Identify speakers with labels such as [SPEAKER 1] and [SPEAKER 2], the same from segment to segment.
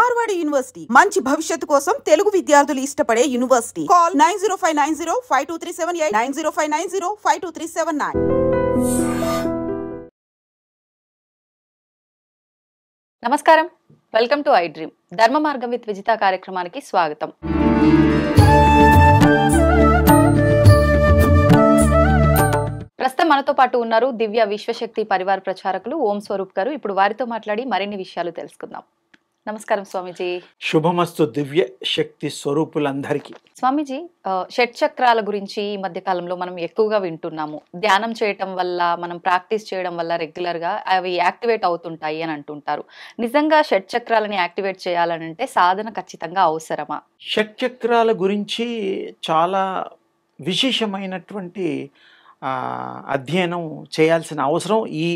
[SPEAKER 1] Marwadi university మంచి భవిష్యత్తు కోసం తెలుగు విద్యార్థులు ఇష్టపడే యూనివర్సిటీ. కాల్ 9059052378 9059052379.
[SPEAKER 2] నమస్కారం, వెల్కమ్ టు ఐ డ్రీమ్. ధర్మ మార్గం విత్ విజిత కార్యక్రమానికి స్వాగతం. ప్రస్తుతం మనతో పాటు ఉన్నారు దివ్య విశ్వశక్తి పరివార ప్రచారకులు ఓం స్వరూప్ గారు. ఇప్పుడు వారితో మాట్లాడి మరిన్ని విషయాలు తెలుసుకుందాం. నమస్కారం స్వామీజీ.
[SPEAKER 3] శుభమస్తు దివ్య శక్తి స్వరూపులందరికీ.
[SPEAKER 2] స్వామీజీ, షట్ చక్రాల గురించి ఈ మధ్య కాలంలో మనం ఎక్కువగా వింటున్నాము. ధ్యానం చేయటం వల్ల, మనం ప్రాక్టీస్ చేయడం వల్ల రెగ్యులర్ గా అవి యాక్టివేట్ అవుతుంటాయి అని అంటుంటారు. నిజంగా షట్ చక్రాలని యాక్టివేట్ చేయాలనంటే సాధన ఖచ్చితంగా అవసరమా?
[SPEAKER 3] షట్ చక్రాల గురించి చాలా విశేషమైనటువంటి అధ్యయనం చేయాల్సిన అవసరం, ఈ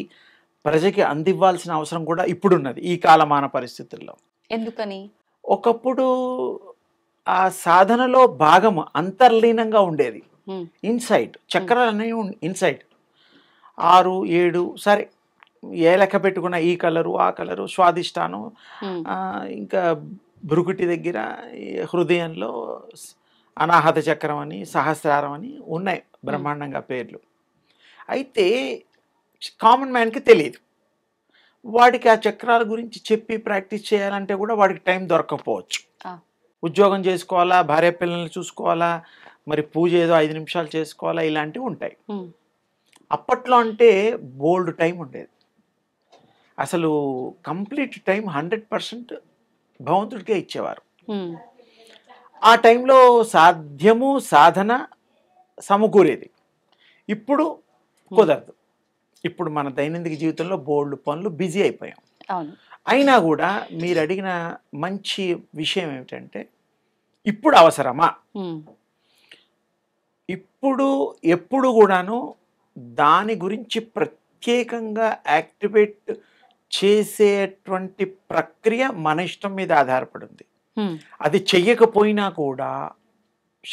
[SPEAKER 3] ప్రజకి అందివ్వాల్సిన అవసరం కూడా ఇప్పుడున్నది ఈ కాలమాన పరిస్థితుల్లో.
[SPEAKER 2] ఎందుకని?
[SPEAKER 3] ఒకప్పుడు ఆ సాధనలో భాగం అంతర్లీనంగా ఉండేది. ఇన్సైడ్ చక్రాలు అనేవి ఇన్సైడ్ 6, 7 సరే ఏ లెక్క పెట్టుకున్న ఈ కలరు ఆ కలరు స్వాదిష్టానం, ఇంకా భృకుటి దగ్గర హృదయంలో అనాహత చక్రం అని సహస్రారం అని ఉన్నాయి బ్రహ్మాండంగా పేర్లు. అయితే కామన్ మ్యాన్కి తెలియదు. వాడికి ఆ చక్రాల గురించి చెప్పి ప్రాక్టీస్ చేయాలంటే కూడా వాడికి టైం దొరకకపోవచ్చు. ఉద్యోగం చేసుకోవాలా, భార్య పిల్లల్ని చూసుకోవాలా, మరి పూజ ఏదో 5 నిమిషాలు చేసుకోవాలా, ఇలాంటివి ఉంటాయి. అప్పట్లో అంటే బోల్డ్ టైం ఉండేది. అసలు కంప్లీట్ టైం 100% భగవంతుడికే ఇచ్చేవారు. ఆ టైంలో సాధ్యము సాధన సమకూరేది. ఇప్పుడు కుదరదు. ఇప్పుడు మన దైనందిక జీవితంలో బోల్డ్ పనులు బిజీ అయిపోయాం. అయినా కూడా మీరు అడిగిన మంచి విషయం ఏమిటంటే, ఇప్పుడు అవసరమా? ఇప్పుడు ఎప్పుడు కూడాను దాని గురించి ప్రత్యేకంగా యాక్టివేట్ చేసేటువంటి ప్రక్రియ మన ఇష్టం మీద ఆధారపడింది. అది చెయ్యకపోయినా కూడా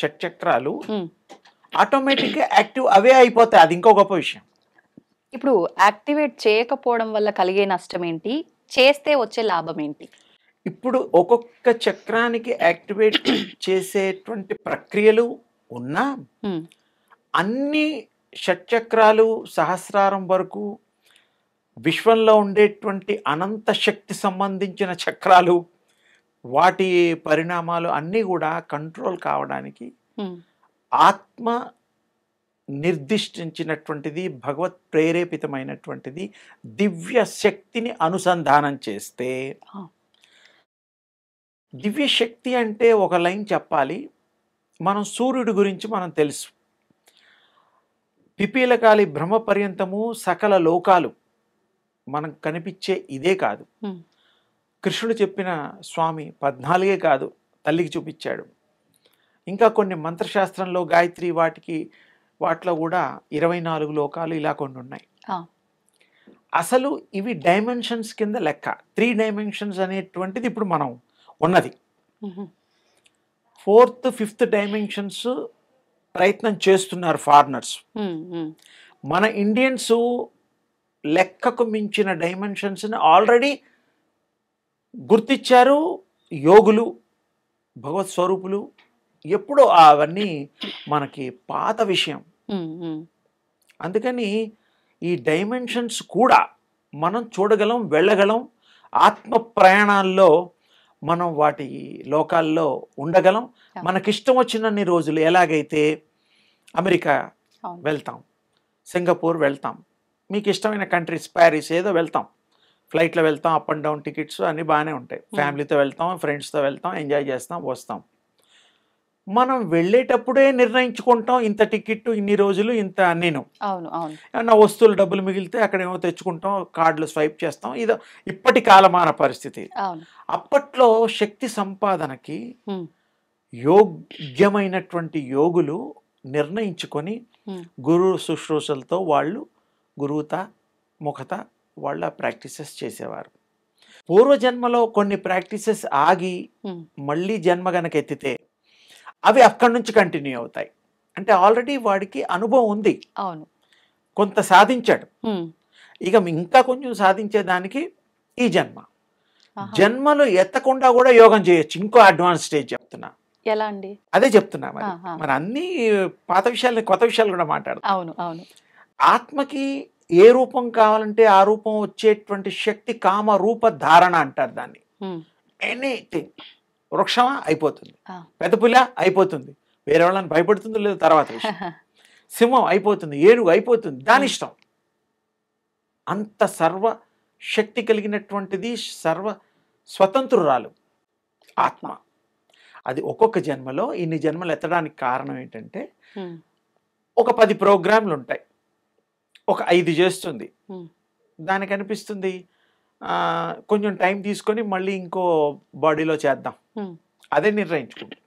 [SPEAKER 3] షట్చక్రాలు ఆటోమేటిక్గా యాక్టివ్ అవే అయిపోతాయి. అది ఇంకో గొప్ప విషయం.
[SPEAKER 2] ఇప్పుడు యాక్టివేట్ చేయకపోవడం వల్ల కలిగే నష్టం ఏంటి, చేస్తే వచ్చే లాభం ఏంటి?
[SPEAKER 3] ఇప్పుడు ఒక్కొక్క చక్రానికి యాక్టివేట్ చేసేటువంటి ప్రక్రియలు ఉన్నా అన్ని షట్చక్రాలు సహస్రారం వరకు విశ్వంలో ఉండేటువంటి అనంత శక్తి సంబంధించిన చక్రాలు, వాటి పరిణామాలు అన్నీ కూడా కంట్రోల్ కావడానికి ఆత్మ నిర్దిష్టించినటువంటిది, భగవత్ ప్రేరేపితమైనటువంటిది దివ్య శక్తిని అనుసంధానం చేస్తే. దివ్య శక్తి అంటే ఒక లైన్ చెప్పాలి. మనం సూర్యుడి గురించి మనం తెలుసు. పిపీలకాలి బ్రహ్మ పర్యంతము సకల లోకాలు మనకు కనిపించే ఇదే కాదు. కృష్ణుడు చెప్పిన స్వామి 14 కాదు, తల్లికి చూపించాడు. ఇంకా కొన్ని మంత్రశాస్త్రంలో గాయత్రి వాటిలో కూడా 24 లోకాలు ఇలా కొన్ని ఉన్నాయి. అసలు ఇవి డైమెన్షన్స్ కింద లెక్క. 3 డైమెన్షన్స్ అనేటువంటిది ఇప్పుడు మనం ఉన్నది. 4th, 5th డైమెన్షన్స్ ప్రయత్నం చేస్తున్నారు ఫారినర్స్. మన ఇండియన్స్ లెక్కకు మించిన డైమెన్షన్స్ని ఆల్రెడీ గుర్తించారు యోగులు, భగవత్ స్వరూపులు. ఎప్పుడో అవన్నీ మనకి పాత విషయం. అందుకని ఈ డైమెన్షన్స్ కూడా మనం చూడగలం, వెళ్ళగలం. ఆత్మ ప్రయాణాల్లో మనం వాటి లోకాల్లో ఉండగలం. మనకిష్టం వచ్చినన్ని రోజులు ఎలాగైతే అమెరికా వెళ్తాం, సింగపూర్ వెళ్తాం, మీకు ఇష్టమైన కంట్రీస్ ప్యారిస్ ఏదో వెళ్తాం, ఫ్లైట్లో వెళ్తాం, అప్ అండ్ డౌన్ టికెట్స్ అన్నీ బాగానే ఉంటాయి. ఫ్యామిలీతో వెళ్తాం, ఫ్రెండ్స్తో వెళ్తాం, ఎంజాయ్ చేస్తాం, వస్తాం. మనం వెళ్ళేటప్పుడే నిర్ణయించుకుంటాం ఇంత టికెట్, ఇన్ని రోజులు, ఇంత నేను. ఏమన్నా వస్తువులు డబ్బులు మిగిలితే అక్కడేమో తెచ్చుకుంటాం, కార్డులు స్వైప్ చేస్తాం. ఇదో ఇప్పటి కాలమాన పరిస్థితి. అప్పట్లో శక్తి సంపాదనకి యోగ్యమైనటువంటి యోగులు నిర్ణయించుకొని గురు శుశ్రూషలతో వాళ్ళు గురువుత ముఖత వాళ్ళ ప్రాక్టీసెస్ చేసేవారు. పూర్వజన్మలో కొన్ని ప్రాక్టీసెస్ ఆగి మళ్ళీ జన్మ గనక ఎత్తితే అవి అక్కడి నుంచి కంటిన్యూ అవుతాయి. అంటే ఆల్రెడీ వాడికి అనుభవం ఉంది, కొంత సాధించాడు. ఇక ఇంకా కొంచెం సాధించేదానికి ఈ జన్మ. జన్మలు ఎత్తకుండా కూడా యోగం చేయొచ్చు. ఇంకో అడ్వాన్స్ స్టేజ్ చెప్తున్నా.
[SPEAKER 2] ఎలా అండి?
[SPEAKER 3] అదే చెప్తున్నా. మరి అన్ని పాత విషయాలు కొత్త విషయాలు కూడా మాట్లాడతాం.
[SPEAKER 2] అవును అవును.
[SPEAKER 3] ఆత్మకి ఏ రూపం కావాలంటే ఆ రూపం వచ్చేటువంటి శక్తి కామ రూప ధారణ అంటారు దాన్ని. ఎనీథింగ్. వృక్షమా అయిపోతుంది, పెద్ద పులి అయిపోతుంది, వేరే వాళ్ళని భయపడుతుందో లేదో తర్వాత విషయం. సింహం అయిపోతుంది, ఏనుగు అయిపోతుంది, దాని ఇష్టం. అంత సర్వ శక్తి కలిగినటువంటిది, సర్వ స్వతంత్రురాలు ఆత్మ. అది ఒక్కొక్క జన్మలో ఇన్ని జన్మలు ఎత్తడానికి కారణం ఏంటంటే ఒక 10 ప్రోగ్రాంలు ఉంటాయి, ఒక 5 చేస్తుంది. దానికి అనిపిస్తుంది కొంచెం టైం తీసుకొని మళ్ళీ ఇంకో బాడీలో చేద్దాం, అదే నిర్ణయించుకుంటుంది.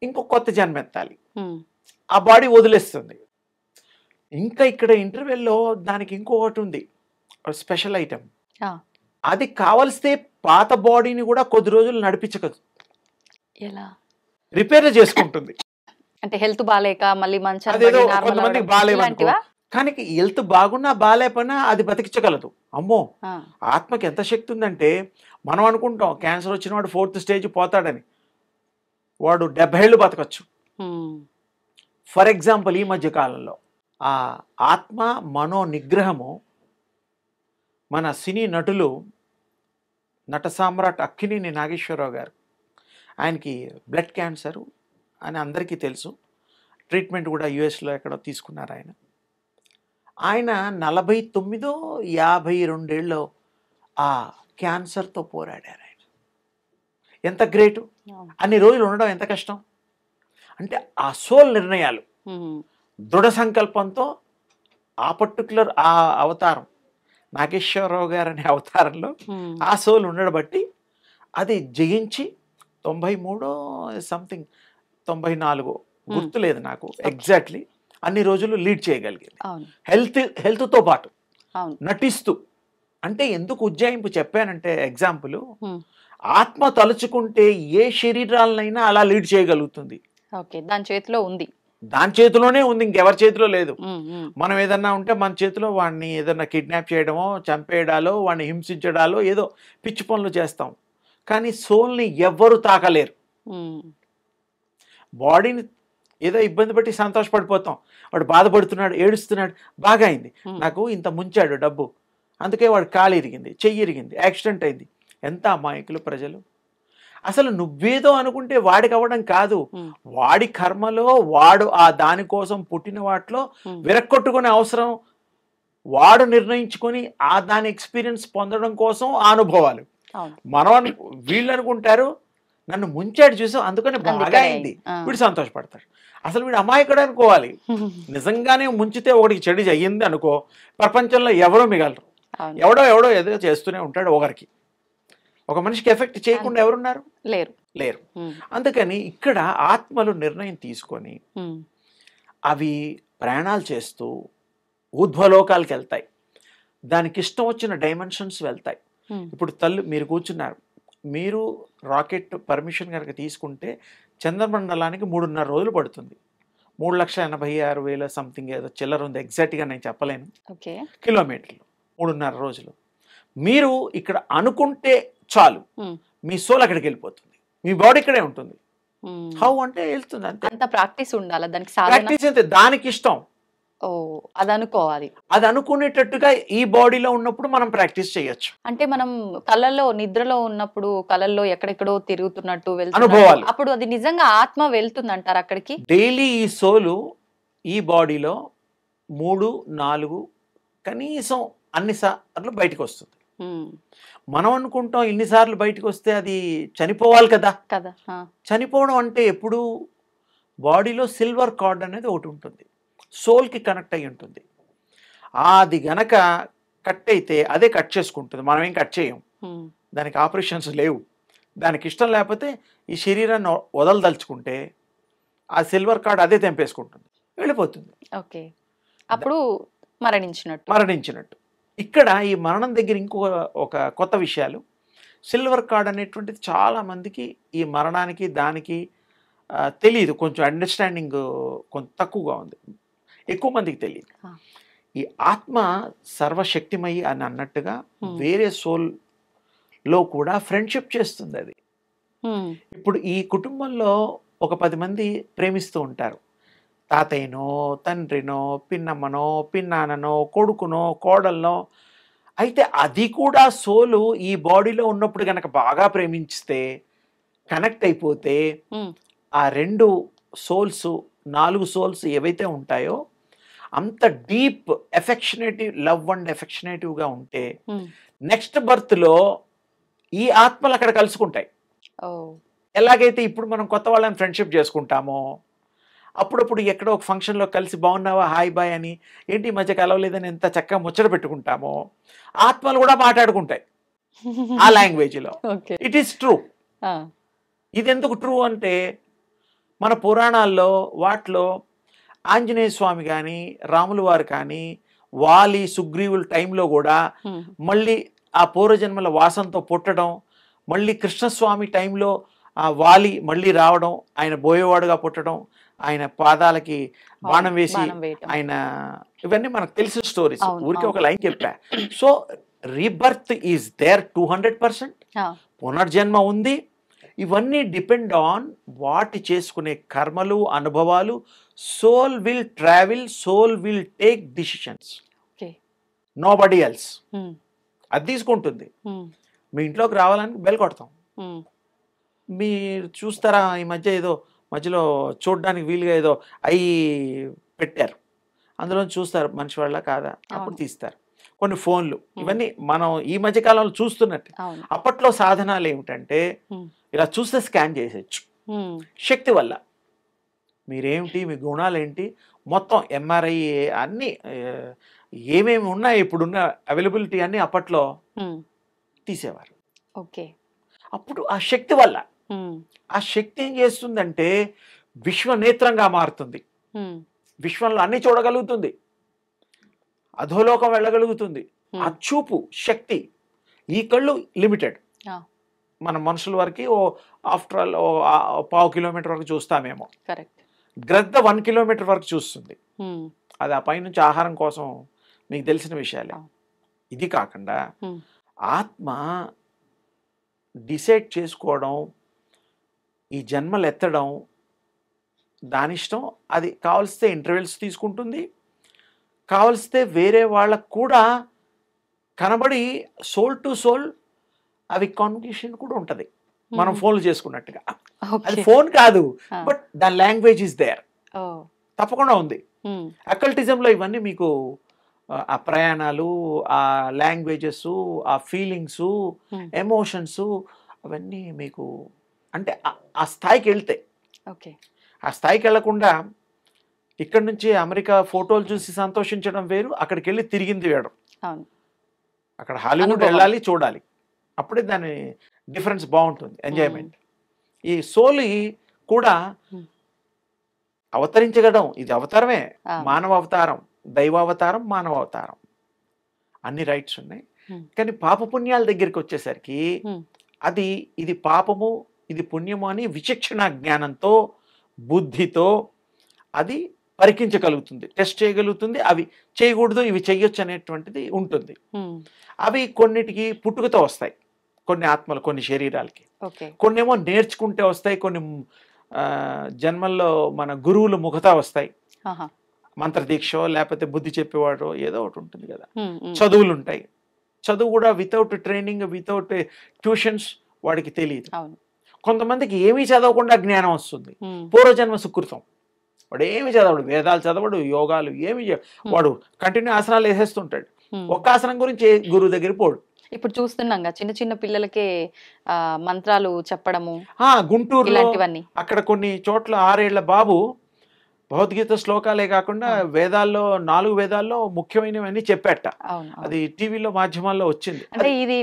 [SPEAKER 3] ఇంకో కొత్త జన్మ ఎత్తాలి, ఆ బాడీ వదిలేస్తుంది. ఇంకా ఇక్కడ ఇంటర్వెల్లో దానికి ఇంకొకటి ఉంది, స్పెషల్ ఐటమ్. అది కావలిస్తే పాత బాడీని కూడా కొద్ది రోజులు నడిపించగలదు, రిపేర్ చేసుకుంటుంది.
[SPEAKER 2] అంటే హెల్త్ బాలేక మళ్ళీ
[SPEAKER 3] కొంతమందికి బాగాలేవనుకో, కానీ హెల్త్ బాగున్నా బాగాలేపన్నా అది బతికించగలదు. అమ్మో, ఆత్మకి ఎంత శక్తి ఉందంటే మనం అనుకుంటాం క్యాన్సర్ వచ్చిన వాడు 4th స్టేజ్ పోతాడని, వాడు 70 ఏళ్ళు బతకచ్చు. ఫర్ ఎగ్జాంపుల్ ఈ మధ్య కాలంలో ఆ ఆత్మ మనో నిగ్రహము మన సినీ నటులు, నట సామ్రాట్ అక్కినేని నాగేశ్వరరావు గారు, ఆయనకి బ్లడ్ క్యాన్సరు అని అందరికీ తెలుసు. ట్రీట్మెంట్ కూడా యుఎస్లో ఎక్కడో తీసుకున్నారు. ఆయన 49-52 ఏళ్ళు ఆ క్యాన్సర్తో పోరాడారు. ఆయన ఎంత గ్రేటు! అన్ని రోజులు ఉండడం ఎంత కష్టం. అంటే ఆ సోల్ నిర్ణయాలు, దృఢ సంకల్పంతో ఆ పర్టికులర్ ఆ అవతారం నాగేశ్వరరావు గారు అనే అవతారంలో ఆ సోల్ ఉండడం బట్టి అది జయించి 93 సంథింగ్ 94 గుర్తులేదు నాకు ఎగ్జాక్ట్లీ, అన్ని రోజులు లీడ్ చేయగలిగింది. హెల్త్తో పాటు నటిస్తూ. అంటే ఎందుకు ఉజ్జాయింపు చెప్పానంటే ఎగ్జాంపుల్, ఆత్మ తలుచుకుంటే ఏ శరీరాలనైనా అలా లీడ్ చేయగలుగుతుంది.
[SPEAKER 2] దాని చేతిలో ఉంది,
[SPEAKER 3] దాని చేతిలోనే ఉంది, ఇంకెవరి చేతిలో లేదు. మనం ఏదన్నా ఉంటే మన చేతిలో వాడిని ఏదన్నా కిడ్నాప్ చేయడమో, చంపేయడాలో, వాడిని హింసించడాలో ఏదో పిచ్చి పనులు చేస్తాం. కానీ సోల్ని ఎవ్వరు తాకలేరు. బాడీని ఏదో ఇబ్బంది పెట్టి సంతోషపడిపోతాం, వాడు బాధపడుతున్నాడు, ఏడుస్తున్నాడు, బాగా అయింది, నాకు ఇంత ముంచాడు డబ్బు, అందుకే వాడు కాలు ఇరిగింది, చెయ్యి ఇరిగింది, యాక్సిడెంట్ అయింది. ఎంత అమాయకులు ప్రజలు. అసలు నువ్వేదో అనుకుంటే వాడికి అవ్వడం కాదు, వాడి కర్మలో వాడు ఆ దానికోసం పుట్టిన వాటిలో విరక్కొట్టుకునే అవసరం వాడు నిర్ణయించుకొని ఆ దాని ఎక్స్పీరియన్స్ పొందడం కోసం ఆ అనుభవాలు. మనం వీళ్ళు అనుకుంటారు నన్ను ముంచాడు చూసాం అందుకని బాగా అయింది, వీడు సంతోషపడతాడు. అసలు వీడు అమాయకుడు అనుకోవాలి. నిజంగానే ముంచితే ఒకటికి చెడు అయ్యింది అనుకో, ప్రపంచంలో ఎవరో మిగలరు. ఎవడో ఏదో చేస్తూనే ఉంటాడు. ఒక మనిషికి ఎఫెక్ట్ చేయకుండా ఎవరున్నారు? లేరు. అందుకని ఇక్కడ ఆత్మలు నిర్ణయం తీసుకొని అవి ప్రయాణాలు చేస్తూ ఊర్ధ్వలోకాలకు వెళ్తాయి, దానికి ఇష్టం వచ్చిన డైమెన్షన్స్ వెళ్తాయి. ఇప్పుడు మీరు కూర్చున్నారు, మీరు రాకెట్ పర్మిషన్ కనుక తీసుకుంటే చంద్రమండలానికి 3.5 రోజులు పడుతుంది. 3,86,000 సంథింగ్ ఏదో చిల్లర ఉంది, ఎగ్జాక్ట్గా నేను చెప్పలేను, కిలోమీటర్లు. 3.5 రోజులు. మీరు ఇక్కడ అనుకుంటే చాలు, మీ సోల్ అక్కడికి వెళ్ళిపోతుంది, మీ బాడీ ఇక్కడే ఉంటుంది. హౌ అంటే వెళ్తుంది అంతే.
[SPEAKER 2] అంత ప్రాక్టీస్ ఉండాలి దానికి,
[SPEAKER 3] ప్రాక్టీస్ అంతే. దానికి ఇష్టం
[SPEAKER 2] అది అనుకోవాలి, అది
[SPEAKER 3] అనుకునేటట్టుగా ఈ బాడీలో ఉన్నప్పుడు మనం ప్రాక్టీస్ చేయొచ్చు.
[SPEAKER 2] అంటే మనం కళల్లో నిద్రలో ఉన్నప్పుడు కళల్లో ఎక్కడెక్కడో తిరుగుతున్నట్టు
[SPEAKER 3] అనుభవాలు,
[SPEAKER 2] అప్పుడు అది నిజంగా ఆత్మ వెళ్తుంది అంటారు అక్కడికి.
[SPEAKER 3] డైలీ ఈ సోలు ఈ బాడీలో 3-4 కనీసం అన్ని సార్లు బయటకు వస్తుంది. మనం అనుకుంటాం ఇన్నిసార్లు బయటకు వస్తే అది చనిపోవాలి కదా. చనిపోవడం అంటే ఎప్పుడు బాడీలో సిల్వర్ కార్డ్ అనేది ఒకటి ఉంటుంది, సోల్కి కనెక్ట్ అయి ఉంటుంది. అది గనక కట్ అయితే అదే కట్ చేసుకుంటుంది, మనం ఏం కట్ చేయం, దానికి ఆపరేషన్స్ లేవు. దానికి ఇష్టం లేకపోతే ఈ శరీరాన్ని వదలదలుచుకుంటే ఆ సిల్వర్ కార్డ్ అదే తెంపేసుకుంటుంది, వెళ్ళిపోతుంది.
[SPEAKER 2] ఓకే, అప్పుడు
[SPEAKER 3] మరణించినట్టు. ఇక్కడ ఈ మరణం దగ్గర ఒక కొత్త విషయాలు, సిల్వర్ కార్డ్ అనేటువంటిది చాలామందికి ఈ మరణానికి దానికి తెలియదు, కొంచెం అండర్స్టాండింగ్ కొంచెం తక్కువగా ఉంది, ఎక్కువ మందికి తెలియదు. ఈ ఆత్మ సర్వశక్తిమయి అని అన్నట్టుగా వేరే సోల్ లో కూడా ఫ్రెండ్షిప్ చేస్తుంది అది. ఇప్పుడు ఈ కుటుంబంలో ఒక 10 మంది ప్రేమిస్తూ ఉంటారు. తాతయ్యనో, తండ్రినో, పిన్నమ్మనో, పిన్నాన్ననో, కొడుకునో, కోడలనో. అయితే అది కూడా సోలు ఈ బాడీలో ఉన్నప్పుడు గనక బాగా ప్రేమించితే, కనెక్ట్ అయిపోతే, ఆ 2 సోల్స్, 4 సోల్స్ ఏవైతే ఉంటాయో అంత డీప్ లవ్ అండ్ ఎఫెక్షనేటివ్గా ఉంటే నెక్స్ట్ బర్త్లో ఈ ఆత్మలు అక్కడ కలుసుకుంటాయి. ఎలాగైతే ఇప్పుడు మనం కొత్త వాళ్ళని ఫ్రెండ్షిప్ చేసుకుంటామో, అప్పుడప్పుడు ఎక్కడో ఒక ఫంక్షన్లో కలిసి బాగున్నావా, హాయ్ బాయ్ అని, ఏంటి ఈ మధ్య కలవలేదని ఎంత చక్కగా ముచ్చట పెట్టుకుంటామో, ఆత్మలు కూడా మాట్లాడుకుంటాయి ఆ లాంగ్వేజ్లో. It is true. ఇది ఎందుకు ట్రూ అంటే, మన పురాణాల్లో వాటిలో ఆంజనేయ స్వామి కానీ, రాముల వారు కానీ, వాలి సుగ్రీవుల టైంలో కూడా మళ్ళీ ఆ పూర్వజన్మల వాసనతో పుట్టడం, మళ్ళీ కృష్ణస్వామి టైంలో ఆ వాలి మళ్ళీ రావడం, ఆయన బోయేవాడుగా పుట్టడం, ఆయన పాదాలకి బాణం వేసి ఆయన, ఇవన్నీ మనకు తెలిసిన స్టోరీస్. ఊరికే ఒక లైన్ చెప్పా. So rebirth is there 200%. పునర్జన్మ ఉంది. ఇవన్నీ డిపెండ్ ఆన్ వాటి చేసుకునే కర్మలు, అనుభవాలు. Soul will travel, soul will take decisions, nobody else. అది తీసుకుంటుంది. మీ ఇంట్లోకి రావాలని బెల్ కొడతాం. మీరు చూస్తారా, ఈ మధ్య ఏదో మధ్యలో చూడడానికి వీలుగా ఏదో అయి పెట్టారు, అందులో చూస్తారు మనిషి వాళ్ళ కాదా, అప్పుడు తీస్తారు. కొన్ని ఫోన్లు, ఇవన్నీ మనం ఈ మధ్య కాలంలో చూస్తున్నట్టు. అప్పట్లో సాధనాలు ఏమిటంటే, ఇలా చూస్తే స్కాన్ చేసేయచ్చు శక్తి వల్ల. మీరేమిటి, మీ గుణాలు ఏంటి, మొత్తం ఎంఆర్ఐ అన్నీ ఏమేమి ఉన్నాయి ఇప్పుడున్న అవైలబిలిటీ అన్నీ అప్పట్లో తీసేవారు. అప్పుడు ఆ శక్తి వల్ల, ఆ శక్తి ఏం చేస్తుందంటే విశ్వనేత్రంగా మారుతుంది. విశ్వంలో అన్ని చూడగలుగుతుంది, అధోలోకం వెళ్ళగలుగుతుంది. ఆ చూపు శక్తి. ఈ కళ్ళు లిమిటెడ్. మన మనుషుల వరకు ఆఫ్టర్ ఆల్ 1/4 కిలోమీటర్ వరకు చూస్తామేమో. గ్రద్ద 1 కిలోమీటర్ వరకు చూస్తుంది. అది ఆ పైనుంచి ఆహారం కోసం మీకు తెలిసిన విషయాలే. ఇది కాకుండా ఆత్మ డిసైడ్ చేసుకోవడం, ఈ జన్మలు ఎత్తడం దానిష్టం. అది కావలిస్తే ఇంటర్వెల్స్ తీసుకుంటుంది, కావలిస్తే వేరే వాళ్ళకు కూడా కనబడి సోల్ టు సోల్ అవి కమ్యూనికేషన్ కూడా ఉంటుంది, మనం ఫోన్లు చేసుకున్నట్టుగా. అది ఫోన్ కాదు, బట్ దాని లాంగ్వేజ్ ఇస్ దేర్, తప్పకుండా ఉంది. అకల్టిజంలో ఇవన్నీ మీకు ఆ ప్రయాణాలు, ఆ లాంగ్వేజెస్, ఆ ఫీలింగ్స్, ఎమోషన్స్, అవన్నీ మీకు అంటే ఆ స్థాయికి వెళ్తే. ఆ స్థాయికి వెళ్లకుండా ఇక్కడ నుంచి అమెరికా ఫోటోలు చూసి సంతోషించడం వేరు, అక్కడికి వెళ్ళి తిరిగింది వేయడం. అక్కడ హాలీవుడ్ వెళ్ళాలి, చూడాలి, అప్పుడే దాని డిఫరెన్స్ బాగుంటుంది, ఎంజాయ్మెంట్. ఈ సోల్ కూడా అవతరించగడం, ఇది అవతారమే, మానవ అవతారం, దైవావతారం, మానవ అవతారం, అన్ని రైట్స్ ఉన్నాయి. కానీ పాపపుణ్యాల దగ్గరికి వచ్చేసరికి అది ఇది పాపము, ఇది పుణ్యము అని విచక్షణ జ్ఞానంతో, బుద్ధితో అది పరికించగలుగుతుంది, టెస్ట్ చేయగలుగుతుంది. అవి చేయకూడదు, ఇవి చెయ్యొచ్చు అనేటువంటిది ఉంటుంది. అవి కొన్నిటికి పుట్టుకతో వస్తాయి, కొన్ని ఆత్మలు, కొన్ని శరీరాలకి. కొన్నేమో నేర్చుకుంటే వస్తాయి, కొన్ని జన్మల్లో మన గురువులు ముఖతా వస్తాయి, మంత్రదీక్ష లేకపోతే బుద్ధి చెప్పేవాడు ఏదో ఒకటి ఉంటుంది కదా. చదువులు ఉంటాయి, చదువు కూడా వితౌట్ ట్రైనింగ్, వితౌట్ ట్యూషన్స్ వాడికి తెలియదు. కొంతమందికి ఏమీ చదవకుండా జ్ఞానం వస్తుంది, పూర్వజన్మ సుకృతం. వాడు ఏమి చదవడు, వేదాలు చదవడు, యోగాలు ఏమి, వాడు కంటిన్యూ ఆసనాలు వేసేస్తుంటాడు, ఒక్క ఆసనం గురించి గురువు దగ్గర పోడు.
[SPEAKER 2] ఇప్పుడు చూస్తున్నాం చిన్న చిన్న పిల్లలకే మంత్రాలు చెప్పడము,
[SPEAKER 3] గుంటూరులో అక్కడ కొన్ని చోట్ల 6 ఏళ్ల బాబు భగవద్గీత శ్లోకాలే కాకుండా వేదాల్లో 4 వేదాల్లో ముఖ్యమైనవన్నీ చెప్పాట. అది టీవీలో మాధ్యమాల్లో వచ్చింది.
[SPEAKER 2] అంటే ఇది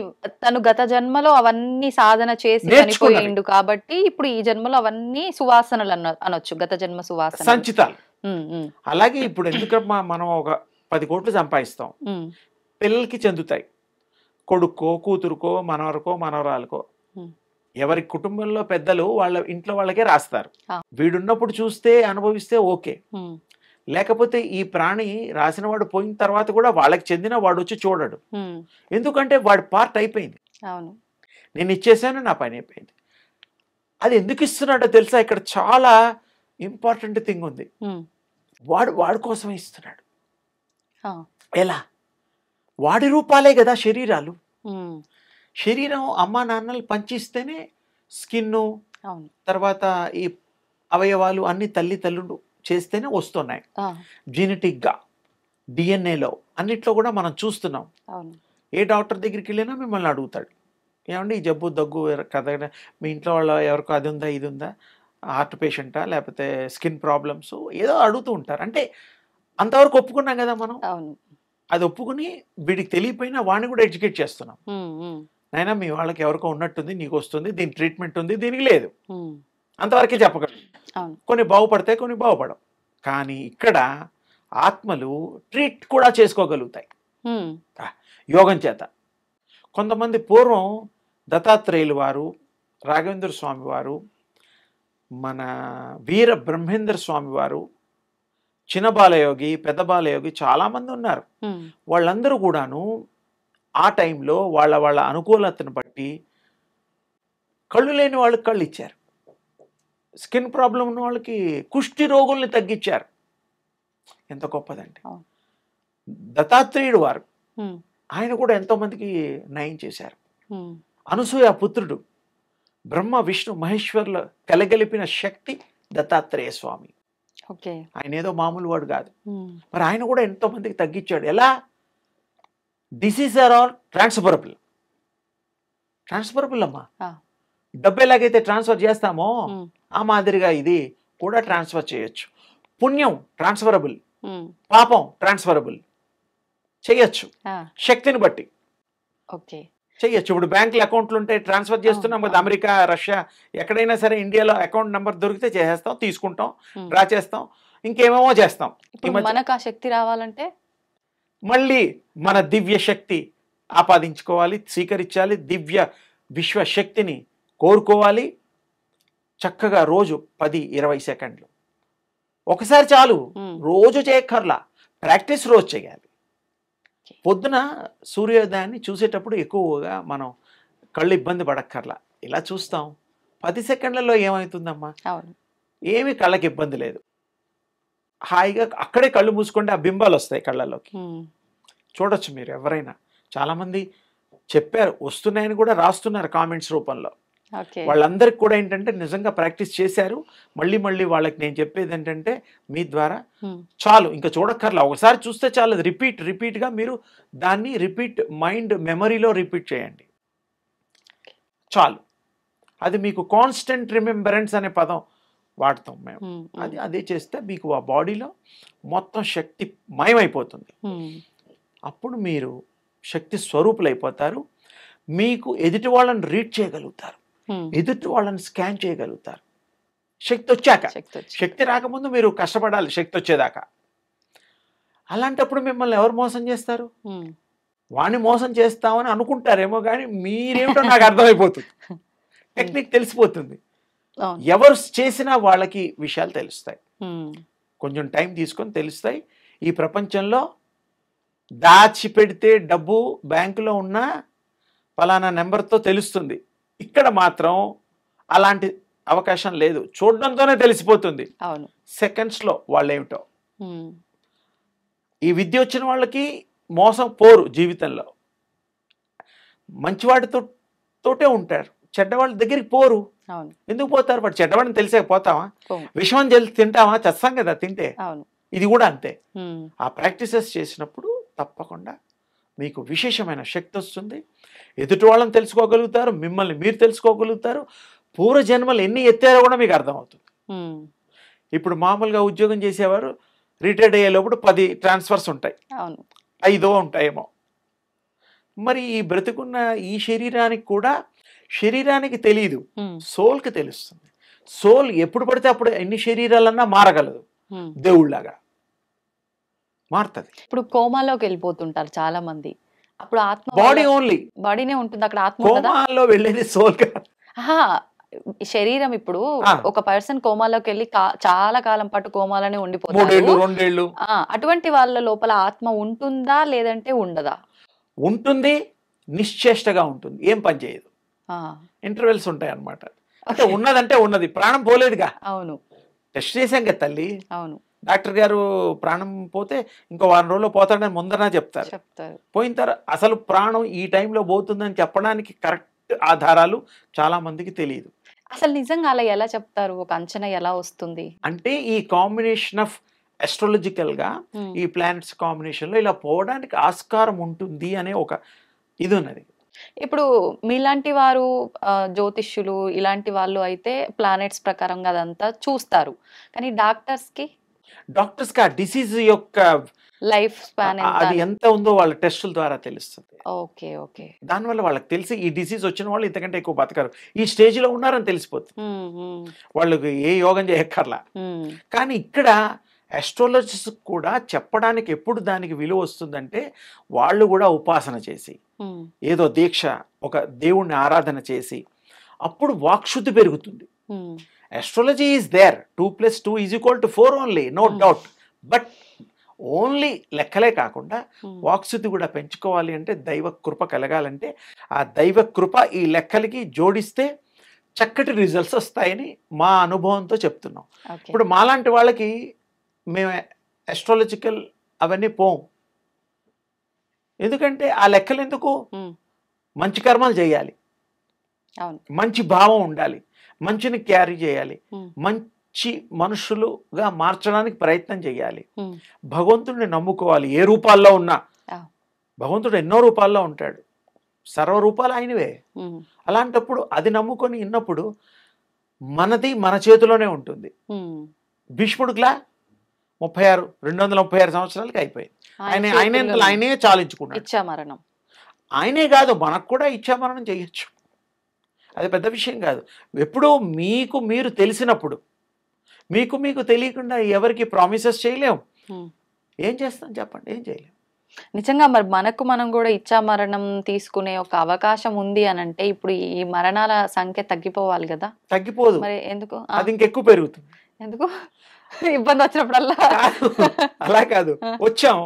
[SPEAKER 2] తను గత జన్మలో అవన్నీ సాధన చేసి చనిపోయిండు కాబట్టి ఇప్పుడు ఈ జన్మలో అవన్నీ సువాసనలు అనొచ్చు, గత జన్మ సువాసన
[SPEAKER 3] సంచితాలు. అలాగే ఇప్పుడు ఎందుకమ్మా మనం ఒక 10 కోట్లు సంపాదిస్తాం, పిల్లలకి చెందుతాయి, కొడుక్కో, కూతురుకో, మనవరకో, మనవరాలకో. ఎవరి కుటుంబంలో పెద్దలు వాళ్ళ ఇంట్లో వాళ్ళకే రాస్తారు. వీడున్నప్పుడు చూస్తే అనుభవిస్తే ఓకే, లేకపోతే ఈ ప్రాణి రాసిన వాడు పోయిన తర్వాత కూడా వాళ్ళకి చెందిన వాడు వచ్చి చూడడు, ఎందుకంటే వాడి పార్ట్ అయిపోయింది. నేను ఇచ్చేసాను, నా పని అయిపోయింది. అది ఎందుకు ఇస్తున్నాడో తెలుసా? ఇక్కడ చాలా ఇంపార్టెంట్ థింగ్ ఉంది. వాడి కోసమే ఇస్తున్నాడు. ఎలా? వాడి రూపాలే కదా శరీరాలు. శరీరం అమ్మా నాన్నలు పంచిస్తేనే స్కిన్ను, తర్వాత ఈ అవయవాలు అన్ని తల్లుడు చేస్తేనే వస్తున్నాయి. జెనెటిక్గా డిఎన్ఏలో అన్నిట్లో కూడా మనం చూస్తున్నాం. ఏ డాక్టర్ దగ్గరికి వెళ్ళినా మిమ్మల్ని అడుగుతాడు, ఏమండి ఈ జబ్బు దగ్గు కదా, మీ ఇంట్లో వాళ్ళ ఎవరికో అది ఉందా ఇది ఉందా, హార్ట్ పేషెంటా లేకపోతే స్కిన్ ప్రాబ్లమ్స్ ఏదో అడుగుతూ ఉంటారు. అంటే అంతవరకు ఒప్పుకున్నాం కదా మనం. అది ఒప్పుకుని వీడికి తెలియపోయినా వాడిని కూడా ఎడ్యుకేట్ చేస్తున్నాం. నైనా మీ వాళ్ళకి ఎవరికో ఉన్నట్టుంది, నీకు వస్తుంది, దీని ట్రీట్మెంట్ ఉంది, దీనికి లేదు, అంతవరకే చెప్పగలం. కొన్ని బాగుపడతాయి, కొన్ని బాగుపడవు. కానీ ఇక్కడ ఆత్మలు ట్రీట్ కూడా చేసుకోగలుగుతాయి యోగం చేత. కొంతమంది పూర్వం దత్తాత్రేయులు వారు, రాఘవేంద్ర స్వామి వారు, మన వీర బ్రహ్మేంద్ర స్వామి వారు, చిన్న బాలయోగి, పెద్ద బాలయోగి చాలామంది ఉన్నారు. వాళ్ళందరూ కూడాను ఆ టైంలో వాళ్ళ అనుకూలతను బట్టి కళ్ళు లేని వాళ్ళకి కళ్ళు ఇచ్చారు, స్కిన్ ప్రాబ్లం ఉన్న వాళ్ళకి కుష్టి రోగుల్ని తగ్గించారు. ఎంత గొప్పదండి. దత్తాత్రేయుడు వారు, ఆయన కూడా ఎంతో మందికి నయం చేశారు. అనసూయ పుత్రుడు, బ్రహ్మ విష్ణు మహేశ్వర్ల కలగలిపిన శక్తి దత్తాత్రేయ స్వామి. ఆయన ఏదో మామూలు వాడు కాదు. మరి ఆయన కూడా ఎంతో మందికి తగ్గించాడు. ఎలా? Disease are all transferable. Transferable అమ్మా. డబ్బు ఎలాగైతే ట్రాన్స్ఫర్ చేస్తామో ఆ మాదిరిగా ఇది కూడా ట్రాన్స్ఫర్ చేయొచ్చు. పుణ్యం ట్రాన్స్ఫరబుల్, పాపం ట్రాన్స్ఫరబుల్ చేయొచ్చు శక్తిని బట్టి చెయ్యొచ్చు. ఇప్పుడు బ్యాంకుల అకౌంట్లు ఉంటే ట్రాన్స్ఫర్ చేస్తున్నాం కదా, అమెరికా, రష్యా, ఎక్కడైనా సరే ఇండియాలో అకౌంట్ నెంబర్ దొరికితే చేసేస్తాం, తీసుకుంటాం, డ్రా చేస్తాం, ఇంకేమేమో చేస్తాం.
[SPEAKER 2] మనకు ఆ శక్తి రావాలంటే
[SPEAKER 3] మళ్ళీ మన దివ్య శక్తి ఆపాదించుకోవాలి, స్వీకరించాలి, దివ్య విశ్వశక్తిని కోరుకోవాలి. చక్కగా రోజు 10-20 సెకండ్లు ఒకసారి చాలు, రోజు చేయక్కర్లా, ప్రాక్టీస్ రోజు చేయాలి. పొద్దున సూర్యోదయాన్ని చూసేటప్పుడు ఎక్కువగా మనం కళ్ళు ఇబ్బంది పడక్కర్లా, ఇలా చూస్తాం. 10 సెకండ్లలో ఏమవుతుందమ్మా? ఏమి కళ్ళకి ఇబ్బంది లేదు. హాయిగా అక్కడే కళ్ళు మూసుకుంటే ఆ బింబాలు వస్తాయి కళ్ళలోకి. చూడొచ్చు మీరు ఎవరైనా. చాలామంది చెప్పారు, వస్తున్నాయని కూడా రాస్తున్నారు కామెంట్స్ రూపంలో. వాళ్ళందరికి కూడా ఏంటంటే నిజంగా ప్రాక్టీస్ చేశారు. మళ్ళీ మళ్ళీ వాళ్ళకి నేను చెప్పేది ఏంటంటే మీ ద్వారా చాలు, ఇంకా చూడక్కర్లా, ఒకసారి చూస్తే చాలు. రిపీట్గా మీరు దాన్ని మైండ్ మెమరీలో రిపీట్ చేయండి చాలు. అది మీకు కాన్స్టెంట్ రిమెంబరెన్స్ అనే పదం వాడతాం మేము. అదే చేస్తే మీకు ఆ బాడీలో మొత్తం శక్తి మయమైపోతుంది. అప్పుడు మీరు శక్తి స్వరూపులైపోతారు. మీకు ఎదుటి వాళ్ళని రీడ్ చేయగలుగుతారు, ఎదుటి వాళ్ళని స్కాన్ చేయగలుగుతారు. శక్తి వచ్చాక. శక్తి రాకముందు మీరు కష్టపడాలి శక్తి వచ్చేదాకా. అలాంటప్పుడు మిమ్మల్ని ఎవరు మోసం చేస్తారు? వాడిని మోసం చేస్తామని అనుకుంటారేమో, కానీ మీరేమిటో నాకు అర్థమైపోతుంది. టెక్నిక్ తెలిసిపోతుంది. ఎవరు చేసినా వాళ్ళకి విషయాలు తెలుస్తాయి. కొంచెం టైం తీసుకొని తెలుస్తాయి. ఈ ప్రపంచంలో దాచిపెడితే డబ్బు బ్యాంకులో ఉన్న ఫలానా నెంబర్తో తెలుస్తుంది. ఇక్కడ మాత్రం అలాంటి అవకాశం లేదు. చూడడంతోనే తెలిసిపోతుంది సెకండ్స్లో వాళ్ళు ఏమిటో. ఈ విద్య వచ్చిన వాళ్ళకి మోసం పోరు జీవితంలో. మంచివాడితోటే ఉంటారు, చెడ్డవాళ్ళ దగ్గరికి పోరు. ఎందుకు పోతారు? వాడు చెడ్డవాడిని తెలిసే పోతావా? విషయం తింటావా? చస్తాం కదా తింటే. ఇది కూడా అంతే. ఆ ప్రాక్టీసెస్ చేసినప్పుడు తప్పకుండా మీకు విశేషమైన శక్తి వస్తుంది. ఎదుటి వాళ్ళని తెలుసుకోగలుగుతారు, మిమ్మల్ని మీరు తెలుసుకోగలుగుతారు. పూర్వజన్మలు ఎన్ని ఎత్తారో కూడా మీకు అర్థమవుతుంది. ఇప్పుడు మామూలుగా ఉద్యోగం చేసేవారు రిటైర్డ్ అయ్యేలోపు 10 ట్రాన్స్ఫర్స్ ఉంటాయి, 5 ఉంటాయేమో. మరి ఈ బ్రతుకున్న ఈ శరీరానికి కూడా, శరీరానికి తెలియదు, సోల్కి తెలుస్తుంది. సోల్ ఎప్పుడు పడితే అప్పుడు ఎన్ని శరీరాలన్నా మారగలదు, దేవుళ్ళలాగా మారుతుంది.
[SPEAKER 2] ఇప్పుడు కోమాలోకి వెళ్ళిపోతుంటారు చాలా మంది. అప్పుడు ఆత్మ
[SPEAKER 3] బాడీ ఓన్లీ,
[SPEAKER 2] బాడీనే ఉంటుంది అక్కడ, ఆత్మ
[SPEAKER 3] కోమాలో వెళ్ళేది సోల్.
[SPEAKER 2] శరీరం ఇప్పుడు ఒక పర్సన్ కోమాలోకి వెళ్ళి చాలా కాలం పాటు కోమాలోనే ఉండిపోతారు,
[SPEAKER 3] 3 ఏళ్ళు 2 ఏళ్ళు.
[SPEAKER 2] అటువంటి వాళ్ళ లోపల ఆత్మ ఉంటుందా లేదంటే ఉండదా?
[SPEAKER 3] ఉంటుంది, నిశ్చేష్టగా ఉంటుంది, ఏం పని చేయదు. ఇంటర్వెల్స్ ఉంటాయి అన్నమాట. అంటే ఉన్నదంటే ఉన్నది, ప్రాణం పోలేదుగా.
[SPEAKER 2] అవును,
[SPEAKER 3] టెస్ట్ చేశాం కదా తల్లి.
[SPEAKER 2] అవును,
[SPEAKER 3] డాక్టర్ గారు ప్రాణం పోతే ఇంకో వారం రోజుల్లో పోతాడని ముందర చెప్తారు. పోయిన తర్వాత అసలు ప్రాణం ఈ టైంలో పోతుందని చెప్పడానికి కరెక్ట్ ఆధారాలు చాలా మందికి తెలియదు.
[SPEAKER 2] అసలు నిజంగా అలా ఎలా చెప్తారు? ఒక అంచనా ఎలా వస్తుంది?
[SPEAKER 3] అంటే ఈ కాంబినేషన్ ఆఫ్ అస్ట్రాలజికల్ గా ఈ ప్లానెట్స్ కాంబినేషన్ లో ఇలా పోవడానికి ఆస్కారం ఉంటుంది అనే ఒక ఇది ఉన్నది.
[SPEAKER 2] ఇప్పుడు మీలాంటి వారు జ్యోతిష్యులు ఇలాంటి వాళ్ళు అయితే ప్లానెట్స్ ప్రకారంగా అదంతా చూస్తారు, కానీ డాక్టర్స్ కి
[SPEAKER 3] ఆ డిసీజ్ యొక్క
[SPEAKER 2] లైఫ్ స్పాన్
[SPEAKER 3] అది ఎంత ఉందో వాళ్ళ టెస్టుల ద్వారా తెలుస్తుంది.
[SPEAKER 2] Okay, okay.
[SPEAKER 3] దానివల్ల వాళ్ళకి తెలిసి ఈ డిసీజ్ వచ్చిన వాళ్ళు ఇంతకంటే ఎక్కువ బతకరు, ఈ స్టేజ్ లో ఉన్నారని తెలిసిపోతుంది. వాళ్ళకి ఏ యోగం చేయక్కర్లా. కానీ ఇక్కడ అస్ట్రాలజిస్ట్ కూడా చెప్పడానికి ఎప్పుడు దానికి విలువ వస్తుందంటే వాళ్ళు కూడా ఉపాసన చేసి ఏదో దీక్ష, ఒక దేవుణ్ణి ఆరాధన చేసి అప్పుడు వాక్శుద్ధి పెరుగుతుంది. Astrology is there, 2+2=4 only, no doubt. But only లెక్కలే కాకుండా వాక్శుద్ధి కూడా పెంచుకోవాలి అంటే, దైవ కృప కలగాలంటే ఆ దైవ కృప ఈ లెక్కలకి జోడిస్తే చక్కటి రిజల్ట్స్ వస్తాయని మా అనుభవంతో చెప్తున్నాం. ఇప్పుడు మాలాంటి వాళ్ళకి మేము అస్ట్రాలజికల్ అవన్నీ పోం. ఎందుకంటే ఆ లెక్కలు ఎందుకు? మంచి కర్మలు చేయాలి, మంచి భావం ఉండాలి, మంచిని క్యారీ చేయాలి, మంచి మనుషులుగా మార్చడానికి ప్రయత్నం చేయాలి, భగవంతుడిని నమ్ముకోవాలి. ఏ రూపాల్లో ఉన్నా భగవంతుడు ఎన్నో రూపాల్లో ఉంటాడు, సర్వ రూపాలు ఆయనవే. అలాంటప్పుడు అది నమ్ముకొని ఉన్నప్పుడు మనది మన చేతిలోనే ఉంటుంది. భీష్ముడిలా 236 సంవత్సరాలకి అయిపోయింది. ఆయనే చాలించుకున్నాడు.
[SPEAKER 2] ఇచ్చామరణం
[SPEAKER 3] ఆయనే కాదు, మనకు కూడా ఇచ్చామరణం చేయొచ్చు, అది పెద్ద విషయం కాదు. ఎప్పుడూ మీకు మీరు తెలిసినప్పుడు, మీకు తెలియకుండా ఎవరికి ప్రామిసెస్ చేయలేము. ఏం చేస్తాం చెప్పండి? ఏం చేయలేము.
[SPEAKER 2] నిజంగా మరి మనకు మనం కూడా ఇచ్చామరణం తీసుకునే ఒక అవకాశం ఉంది అని అంటే ఇప్పుడు ఈ మరణాల సంఖ్య తగ్గిపోవాలి కదా?
[SPEAKER 3] తగ్గిపోదు.
[SPEAKER 2] మరి ఎందుకు?
[SPEAKER 3] అది ఇంకెక్కువ పెరుగుతుంది.
[SPEAKER 2] ఎందుకు? ఇబ్బంది వచ్చినప్పుడల్లా.
[SPEAKER 3] అలా కాదు, వచ్చాం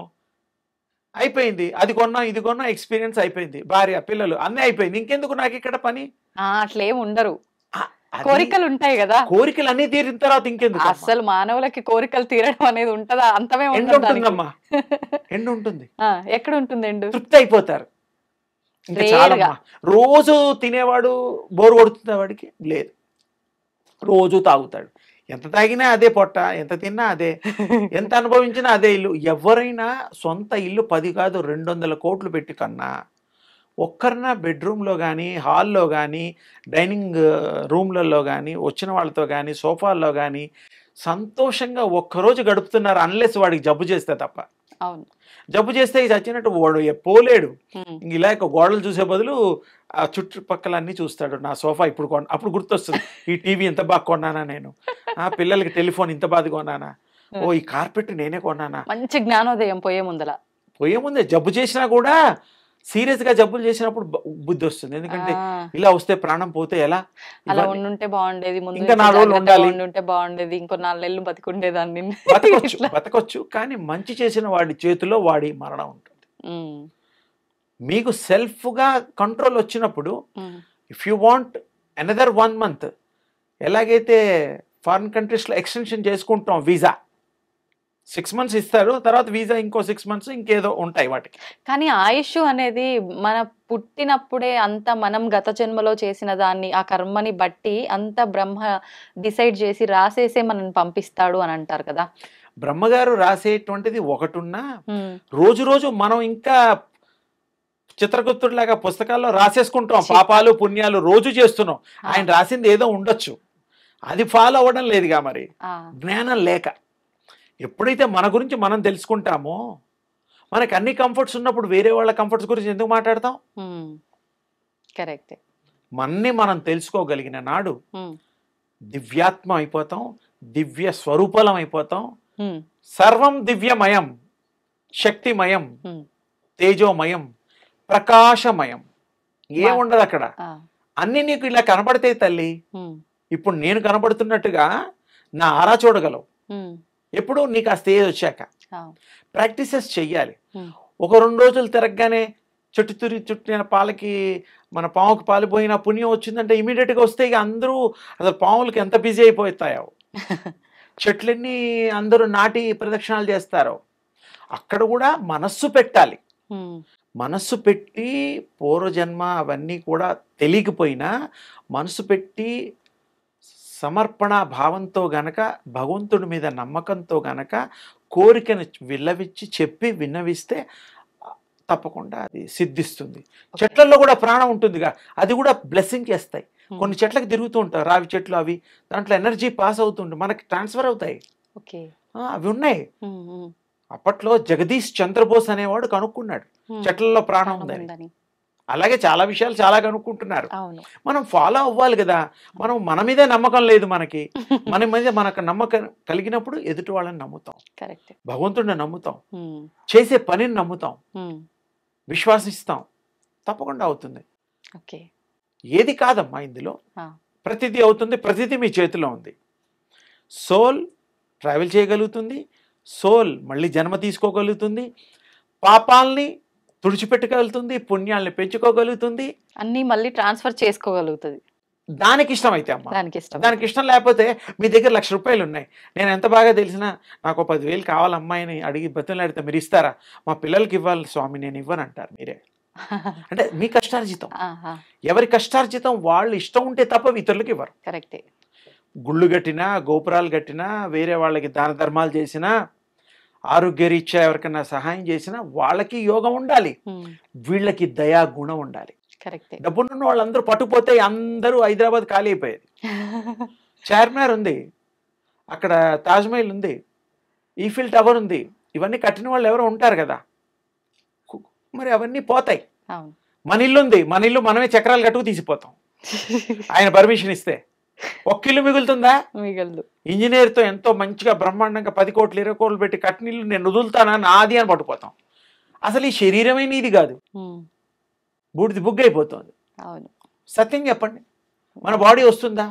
[SPEAKER 3] అయిపోయింది, అది కొన్నా ఇది కొన్నా, ఎక్స్పీరియన్స్ అయిపోయింది, భార్య పిల్లలు అన్నీ అయిపోయింది, ఇంకెందుకు నాకు ఇక్కడ పని?
[SPEAKER 2] అట్లేం ఉండరు, కోరికలు ఉంటాయి కదా.
[SPEAKER 3] కోరికలు అన్ని తీరిన తర్వాత ఇంకెందుకు?
[SPEAKER 2] అసలు మానవులకి కోరికలు తీరడం అనేది ఉంటదా? అంతమే
[SPEAKER 3] ఉంటుందమ్మా. ఎండు ఉంటుంది.
[SPEAKER 2] ఎక్కడ ఉంటుంది ఎండు?
[SPEAKER 3] తృప్తి అయిపోతారు. ఇంకా చాలా రోజు తినేవాడు బోరు కొడుతుంది వాడికి లేదు, రోజు తాగుతాడు, ఎంత తాగినా అదే పొట్ట, ఎంత తిన్నా అదే, ఎంత అనుభవించినా అదే ఇల్లు. ఎవరైనా సొంత ఇల్లు 10 కాదు 200 కోట్లు పెట్టి కన్నా ఒక్కరినా బెడ్రూమ్లో కానీ, హాల్లో కానీ, డైనింగ్ రూమ్లలో కానీ, వచ్చిన వాళ్ళతో కానీ, సోఫాల్లో కానీ సంతోషంగా ఒక్కరోజు గడుపుతున్నారు, అన్లెస్ వాడికి జబ్బు చేస్తే తప్ప.
[SPEAKER 2] అవును,
[SPEAKER 3] జబ్బు చేస్తే చచ్చినట్టు వాడు పోలేడు. ఇలా గోడలు చూసే బదులు ఆ చుట్టుపక్కల అన్నీ చూస్తాడు. నా సోఫా ఇప్పుడు అప్పుడు గుర్తొస్తుంది, ఈ టీవీ ఎంత బాగా కొన్నానా నేను, ఆ పిల్లలకి టెలిఫోన్ ఇంత బాగా కొన్నానా, ఓ ఈ కార్పెట్ నేనే కొన్నానా.
[SPEAKER 2] మంచి జ్ఞానోదయం పోయే ముందే.
[SPEAKER 3] జబ్బు చేసినా కూడా సీరియస్గా జబ్బులు చేసినప్పుడు బుద్ధి వస్తుంది. ఎందుకంటే ఇలా వస్తే ప్రాణం పోతే ఎలా,
[SPEAKER 2] అలా ఉండుంటే బాగుండేది,
[SPEAKER 3] ఇంకా 4 రోజులు ఉండాలి,
[SPEAKER 2] ఉంటే బాగుండేది, ఇంకో 4 నెలలు బతికుండేదాన్ని.
[SPEAKER 3] బతకొచ్చు కానీ మంచి చేసిన వాడి చేతిలో వాడి మరణం ఉంటుంది. మీకు సెల్ఫ్గా కంట్రోల్ వచ్చినప్పుడు if you want another 1 month, ఎలాగైతే ఫారిన్ కంట్రీస్లో ఎక్స్టెన్షన్ చేసుకుంటాం, వీసా 6 months ఇస్తారు, తర్వాత వీసా ఇంకో 6 months ఇంకేదో ఉంటాయి వాటికి.
[SPEAKER 2] కానీ ఆయుష్ అనేది మన పుట్టినప్పుడే అంత మనం గత జన్మలో చేసిన దాన్ని, ఆ కర్మని బట్టి అంత బ్రహ్మ డిసైడ్ చేసి రాసేసే మనం పంపిస్తాడు అని అంటారు కదా.
[SPEAKER 3] బ్రహ్మగారు రాసేటువంటిది ఒకటున్నా రోజు రోజు మనం ఇంకా చిత్రగుప్తుడిలాగా పుస్తకాల్లో రాసేసుకుంటాం, పాపాలు పుణ్యాలు రోజు చేస్తున్నాం. ఆయన రాసింది ఏదో ఉండొచ్చు, అది ఫాలో అవ్వడం లేదుగా మరి, జ్ఞానం లేక. ఎప్పుడైతే మన గురించి మనం తెలుసుకుంటామో, మనకు అన్ని కంఫర్ట్స్ ఉన్నప్పుడు వేరే వాళ్ళ కంఫర్ట్స్ గురించి ఎందుకు మాట్లాడతాం?
[SPEAKER 2] కరెక్ట్.
[SPEAKER 3] మన్ని మనం తెలుసుకోగలిగిన నాడు దివ్యాత్మ అయిపోతాం, దివ్య స్వరూపలం అయిపోతాం. సర్వం దివ్యమయం, శక్తిమయం, తేజోమయం, ప్రకాశమయం, ఏముండదు అక్కడ. అన్ని నీకు ఇలా కనబడితే తల్లి, ఇప్పుడు నేను కనబడుతున్నట్టుగా నా ఆరా చూడగలవు. ఎప్పుడు నీకు ఆ స్టేజ్ వచ్చాక ప్రాక్టీసెస్ చెయ్యాలి. 1-2 రోజులు తిరగగానే చుట్టిన పాలకి మన పాముకి పాలు పోయిన పుణ్యం వచ్చిందంటే ఇమీడియట్గా వస్తే ఇక అందరూ అసలు పాములకి ఎంత బిజీ అయిపోతాయో, చెట్లన్నీ అందరూ నాటి ప్రదక్షిణాలు చేస్తారో, అక్కడ కూడా మనస్సు పెట్టాలి. మనస్సు పెట్టి పూర్వజన్మ అవన్నీ కూడా తెలియకపోయినా మనసు పెట్టి సమర్పణ భావంతో గనక, భగవంతుడి మీద నమ్మకంతో గనక కోరికను విల్లవిచ్చి చెప్పి విన్నవిస్తే తప్పకుండా అది సిద్ధిస్తుంది. చెట్లలో కూడా ప్రాణం ఉంటుందిగా, అది కూడా బ్లెస్సింగ్ చేస్తాయి. కొన్ని చెట్లకు తిరుగుతూ ఉంటారు, రావి చెట్లు, అవి దాంట్లో ఎనర్జీ పాస్ అవుతుంటే మనకి ట్రాన్స్ఫర్ అవుతాయి. అవి ఉన్నాయి. అప్పట్లో జగదీష్ చంద్రబోస్ అనేవాడు కనుక్కున్నాడు చెట్లలో ప్రాణం ఉందని. అలాగే చాలా విషయాలు చాలా కనుక్కుంటున్నారు. మనం ఫాలో అవ్వాలి కదా. మనం మన మీదే నమ్మకం లేదు మనకి. మన మీద మనకు నమ్మకం కలిగినప్పుడు ఎదుటి వాళ్ళని నమ్ముతాం, భగవంతుడిని నమ్ముతాం, చేసే పనిని నమ్ముతాం, విశ్వాసిస్తాం, తప్పకుండా అవుతుంది. ఏది కాదమ్మా ఇందులో, ప్రతిదీ అవుతుంది. ప్రతిదీ మీ చేతిలో ఉంది. సోల్ ట్రావెల్ చేయగలుగుతుంది, సోల్ మళ్ళీ జన్మ తీసుకోగలుగుతుంది, పాపాలని తుడిచిపెట్టగలుగుతుంది, పుణ్యాలని పెంచుకోగలుగుతుంది,
[SPEAKER 2] అన్ని మళ్ళీ ట్రాన్స్ఫర్ చేసుకోగలుగుతుంది.
[SPEAKER 3] దానికి ఇష్టం అయితే అమ్మ. దానికి ఇష్టం లేకపోతే మీ దగ్గర ₹1,00,000 ఉన్నాయి, నేను ఎంత బాగా తెలిసినా నాకు 10,000 కావాలి అమ్మాయిని అడిగి బతులాడితే మీరు ఇస్తారా? మా పిల్లలకి ఇవ్వాలి స్వామి, నేను ఇవ్వను అంటారు మీరే. అంటే మీ కష్టార్జితం, ఎవరి కష్టార్జితం వాళ్ళు ఇష్టం ఉంటే తప్ప ఇతరులకు ఇవ్వరు.
[SPEAKER 2] కరెక్టే.
[SPEAKER 3] గుళ్ళు కట్టినా, గోపురాలు కట్టినా, వేరే వాళ్ళకి దాన ధర్మాలు చేసినా, ఆరోగ్యరీత్యా ఎవరికైనా సహాయం చేసినా వాళ్ళకి యోగం ఉండాలి, వీళ్ళకి దయా గుణం ఉండాలి. డబ్బున్న వాళ్ళందరూ పట్టుకుపోతే అందరూ హైదరాబాద్ ఖాళీ అయిపోయేది. చార్మినార్ ఉంది, అక్కడ తాజ్మహల్ ఉంది, ఈఫిల్ టవర్ ఉంది, ఇవన్నీ కట్టిన వాళ్ళు ఎవరో ఉంటారు కదా, మరి అవన్నీ పోతాయి. మన ఇల్లు ఉంది, మన ఇల్లు మనమే చక్రాలు కట్టుకు తీసిపోతాం ఆయన పర్మిషన్ ఇస్తే. 1 ఇల్లు మిగులుతుందా?
[SPEAKER 2] మిగలదు.
[SPEAKER 3] ఇంజనీర్తో ఎంతో మంచిగా బ్రహ్మాండంగా 10 కోట్లు 20 కోట్లు పెట్టి కట్టిన ఇల్లు నేను వదులుతానా, నాది అని పట్టుకుపోతాం. అసలు ఈ శరీరమే నీది కాదు, బూడిది బుగ్గు అయిపోతుంది. సత్యం చెప్పండి, మన బాడీ వస్తుందా?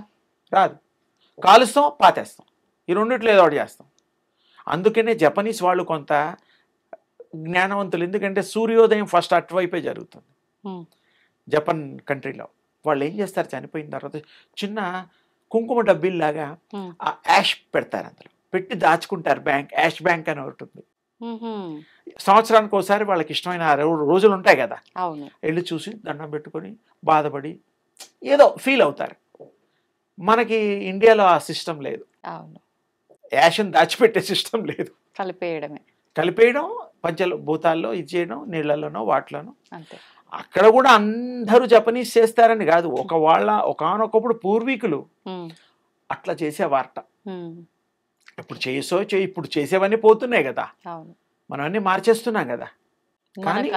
[SPEAKER 3] రాదు. కాలుస్తాం, పాతేస్తాం, ఈ రెండిట్లో ఏదో ఒకటి చేస్తాం. అందుకనే జపనీస్ వాళ్ళు కొంత జ్ఞానవంతులు, ఎందుకంటే సూర్యోదయం ఫస్ట్ అటువైపే జరుగుతుంది. జపాన్ కంట్రీలో వాళ్ళు ఏం చేస్తారు, చనిపోయిన తర్వాత చిన్న కుంకుమ డబ్బీల్లాగా ఆ యాష్ పెడతారు, అందులో పెట్టి దాచుకుంటారు. యాష్ బ్యాంక్ అని ఒకటి ఉంది. సంవత్సరానికి ఒకసారి వాళ్ళకి ఇష్టమైన రోజులు ఉంటాయి కదా, వెళ్ళి చూసి దండం పెట్టుకొని బాధపడి ఏదో ఫీల్ అవుతారు. మనకి ఇండియాలో ఆ సిస్టమ్ లేదు, యాష్ని దాచిపెట్టే సిస్టమ్ లేదు. కలిపేయడం పంచభూతాల్లో ఇది చేయడం, నీళ్లలోనో వాటిలోనో. అక్కడ కూడా అందరూ జపనీస్ చేస్తారని కాదు, ఒకనొకప్పుడు పూర్వీకులు అట్లా చేసేవారట. ఇప్పుడు ఇప్పుడు చేసేవన్నీ పోతున్నాయి కదా, మనం అన్ని మార్చేస్తున్నాం కదా. కానీ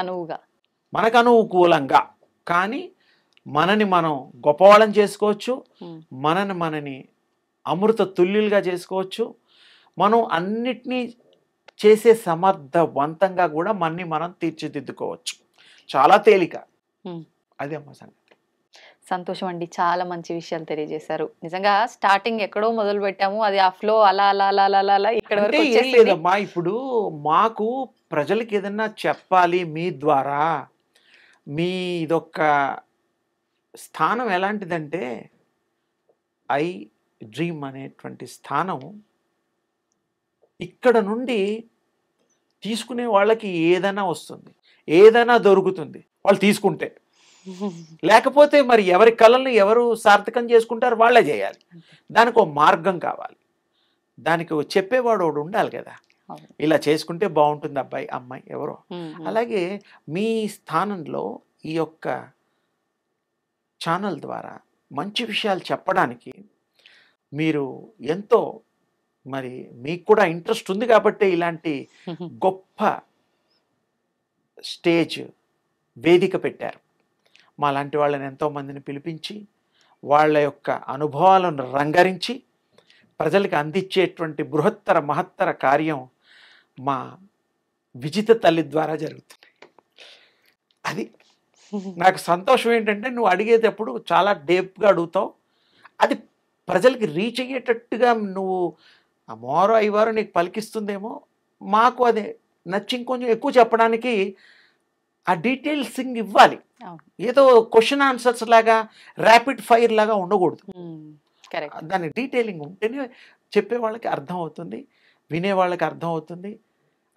[SPEAKER 3] మనకు అనుకూలంగా, కానీ మనని మనం గొప్పవాళ్ళని చేసుకోవచ్చు, మనని అమృత తుల్యులుగా చేసుకోవచ్చు. మనం అన్నిటినీ చేసే సమర్థవంతంగా కూడా మనం తీర్చిదిద్దుకోవచ్చు. చాలా తేలిక. అదే అమ్మ సంగతి.
[SPEAKER 2] సంతోషం అండి, చాలా మంచి విషయాలు తెలియజేశారు. నిజంగా స్టార్టింగ్ ఎక్కడో మొదలు పెట్టాము, అది ఆ ఫ్లో అలా అలా అలా అలా అలా ఇక్కడ వరకు
[SPEAKER 3] ఏం లేదమ్మా. ఇప్పుడు మాకు ప్రజలకి ఏదన్నా చెప్పాలి మీ ద్వారా. మీ ఇదొక్క స్థానం ఎలాంటిదంటే, ఐ డ్రీమ్ అనేటువంటి స్థానం ఇక్కడ నుండి తీసుకునే వాళ్ళకి ఏదైనా వస్తుంది, ఏదైనా దొరుకుతుంది వాళ్ళు తీసుకుంటే. లేకపోతే మరి ఎవరి కళల్ని ఎవరు సార్థకం చేసుకుంటారు, వాళ్ళే చేయాలి. దానికి ఒక మార్గం కావాలి, దానికి చెప్పేవాడు ఒకడు ఉండాలి కదా. ఇలా చేసుకుంటే బాగుంటుంది అబ్బాయి అమ్మాయి ఎవరో. అలాగే మీ స్థానంలో ఈ యొక్క ఛానల్ ద్వారా మంచి విషయాలు చెప్పడానికి మీరు ఎంతో, మరి మీకు కూడా ఇంట్రెస్ట్ ఉంది కాబట్టి ఇలాంటి గొప్ప స్టేజ్ వేదిక పెట్టారు. మా లాంటి వాళ్ళని ఎంతోమందిని పిలిపించి వాళ్ళ యొక్క అనుభవాలను రంగరించి ప్రజలకు అందించేటువంటి బృహత్తర మహత్తర కార్యం మా విజిత తల్లి ద్వారా జరుగుతుంది. అది నాకు సంతోషం. ఏంటంటే నువ్వు అడిగేటప్పుడు చాలా డీప్గా అడుగుతావు, అది ప్రజలకి రీచ్ అయ్యేటట్టుగా నువ్వు ఆ మోరో అయ్యవారు నీకు పలికిస్తుందేమో. మాకు అదే నచ్చి ఇంకొంచెం ఎక్కువ చెప్పడానికి ఆ డీటెయిల్సింగ్ ఇవ్వాలి.
[SPEAKER 2] అవును.
[SPEAKER 3] ఏదో క్వశ్చన్ ఆన్సర్స్ లాగా ర్యాపిడ్ ఫైర్ లాగా ఉండకూడదు.
[SPEAKER 2] కరెక్ట్.
[SPEAKER 3] దాని డీటెయిలింగ్ ఉంటేనే చెప్పే వాళ్ళకి అర్థం అవుతుంది, వినే వాళ్ళకి అర్థం అవుతుంది,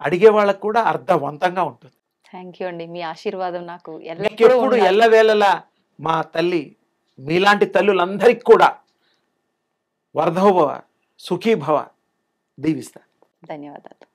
[SPEAKER 3] అడిగే వాళ్ళకి కూడా అర్థవంతంగా ఉంటుంది.
[SPEAKER 2] థ్యాంక్ యూ అండి. మీ ఆశీర్వాదం నాకు
[SPEAKER 3] మీకు
[SPEAKER 2] ఎల్లప్పుడూ
[SPEAKER 3] ఎప్పుడు
[SPEAKER 2] ఉండాలి.
[SPEAKER 3] ఎల్లవేళలా మా తల్లి మీలాంటి తల్లులందరికీ కూడా వర్ధోభవ సుఖీభవ దీవిస్తా.
[SPEAKER 2] ధన్యవాదాలు.